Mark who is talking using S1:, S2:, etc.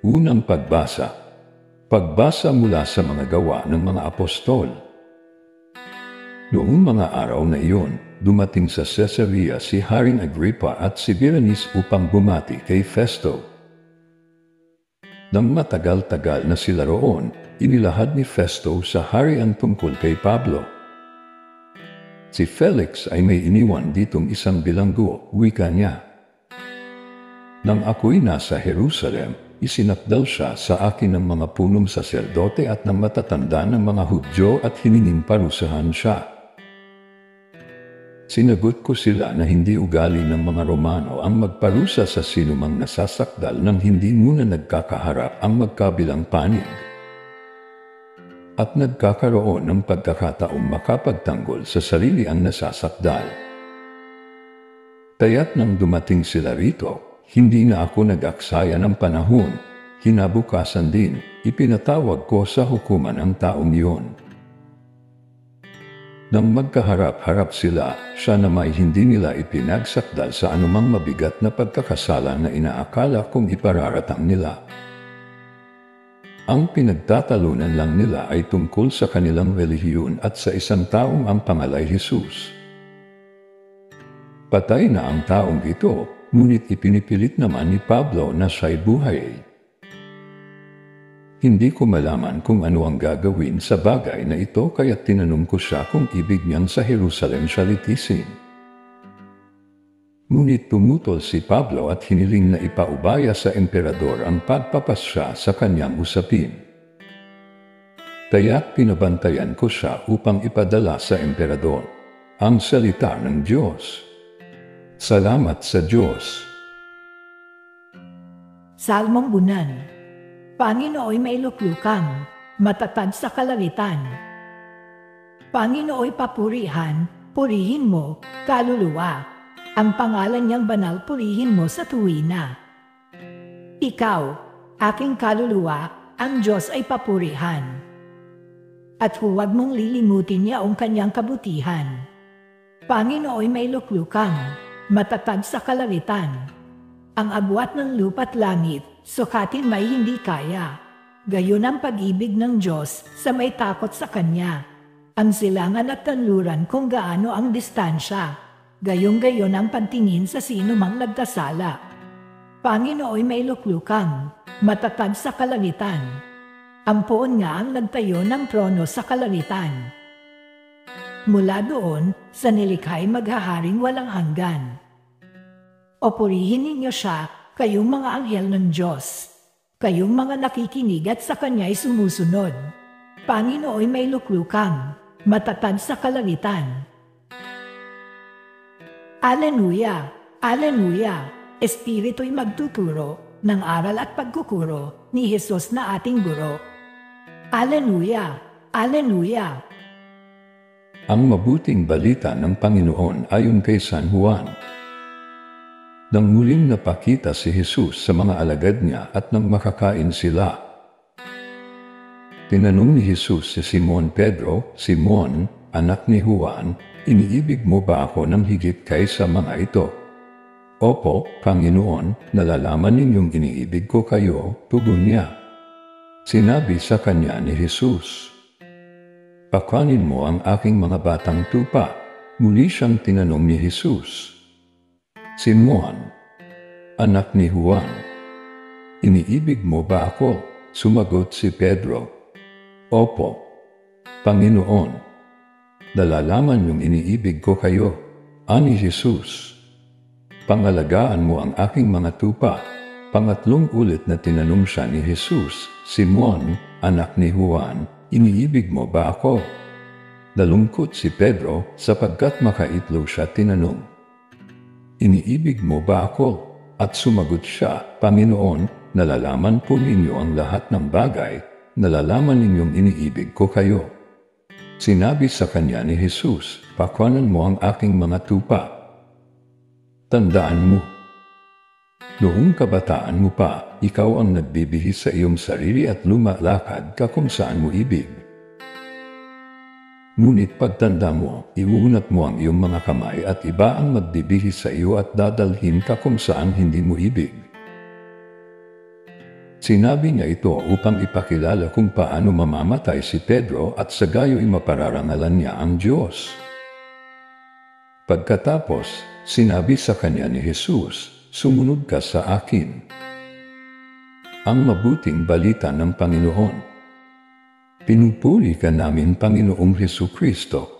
S1: Unang pagbasa. Pagbasa mula sa mga gawa ng mga apostol. Noong mga araw na iyon, dumating sa Caesarea si Haring Agrippa at si Berenice upang bumati kay Festo. Nang matagal-tagal na sila roon, inilahad ni Festo sa hari ang tungkol kay Pablo. Si Felix ay may iniwan ditong isang bilanggo, wika niya. Nang ako'y nasa Jerusalem, isinakdal siya sa akin ng mga punong saserdote at ng matatanda ng mga Hudyo at hiningin parusahan siya. Sinagot ko sila na hindi ugali ng mga Romano ang magparusa sa sinumang nasasakdal nang hindi muna nagkakaharap ang magkabilang panig. At nagkakaroon ng pagkakataong makapagtanggol sa sarili ang nasasakdal. Kaya't nang dumating sila rito, hindi na ako nag-aksaya ng panahon. Kinabukasan din, ipinatawag ko sa hukuman ang taong iyon. Nang magkaharap-harap sila, siya na may hindi nila ipinagsakdal sa anumang mabigat na pagkakasala na inaakala kong ipararatang nila. Ang pinagtatalunan lang nila ay tungkol sa kanilang relihiyon at sa isang taong ang pangalay Jesus. Patay na ang taong ito, ngunit ipinipilit naman ni Pablo na siya'y buhay. Hindi ko malaman kung ano ang gagawin sa bagay na ito kaya tinanong ko siya kung ibig niyang sa Jerusalem siya litisin. Ngunit tumutol si Pablo at hiniling na ipaubaya sa emperador ang pagpapasya sa kanyang usapin. Kaya't pinabantayan ko siya upang ipadala sa emperador ang salita ng Diyos. Salamat sa Diyos.
S2: Salmong Bunan. Panginooy may luklukang, matatag sa kalalitan. Panginooy papurihan, purihin mo, kaluluwa. Ang pangalan niyang banal purihin mo sa tuwina. Ikaw, aking kaluluwa, ang Diyos ay papurihan. At huwag mong lilimutin niya ang kanyang kabutihan. Panginooy may luklukang, matatag sa kalalitan. Ang agwat ng lupa't langit, sukatin may hindi kaya. Gayon ang pag-ibig ng Diyos sa may takot sa Kanya. Ang silangan at kanluran kung gaano ang distansya. Gayong-gayon ang pantingin sa sino mang nagkasala. Panginooy may luklukang, matatag sa kalangitan. Ang poon nga ang nagtayo ng trono sa kalangitan. Mula doon, sa nilikhay maghaharing walang hanggan. O purihin ninyo siya, kayong mga anghel ng Diyos. Kayong mga nakikinig at sa Kanya'y sumusunod. Panginooy may luklukang, matatag sa kalangitan. Aleluya! Aleluya! Espiritu'y magtuturo ng aral at pagkukuro ni Jesus na ating guro. Aleluya! Aleluya!
S1: Ang mabuting balita ng Panginoon ayon kay San Juan. Nang muling napakita si Jesus sa mga alagad niya at nang makakain sila, tinanong ni Jesus si Simon Pedro, Simon, anak ni Juan, iniibig mo ba ako ng higit kaysa mga ito? Opo, Panginoon, nalalaman ninyong iniibig ko kayo, tugon niya. Sinabi sa kanya ni Jesus, pakanin mo ang aking mga batang tupa. Muli siyang tinanong ni Jesus. Simon, anak ni Juan, iniibig mo ba ako? Sumagot si Pedro. Opo, Panginoon, nalalaman yung iniibig ko kayo. Ani Jesus, pangalagaan mo ang aking mga tupa. Pangatlong ulit na tinanong siya ni Jesus, Simon, anak ni Juan, iniibig mo ba ako? Nalungkot si Pedro sapagkat makaitlog siya tinanong. Iniibig mo ba ako? At sumagot siya, Panginoon, nalalaman po ninyo ang lahat ng bagay, nalalaman ninyong iniibig ko kayo. Sinabi sa kanya ni Jesus, pakanan mo ang aking mga tupa. Tandaan mo, noong kabataan mo pa, ikaw ang nagbibihis sa iyong sarili at lumalakad ka kung saan mo ibig. Ngunit pagtanda mo, iuunat mo ang iyong mga kamay at iba ang magbibihis sa iyo at dadalhin ka kung saan hindi mo ibig. Sinabi niya ito upang ipakilala kung paano mamamatay si Pedro at sa gayo'y mapararangalan niya ang Diyos. Pagkatapos, sinabi sa kanya ni Jesus, "Sumunod ka sa akin." Ang mabuting balita ng Panginoon. Pinupuri ka namin, Panginoong Hesukristo.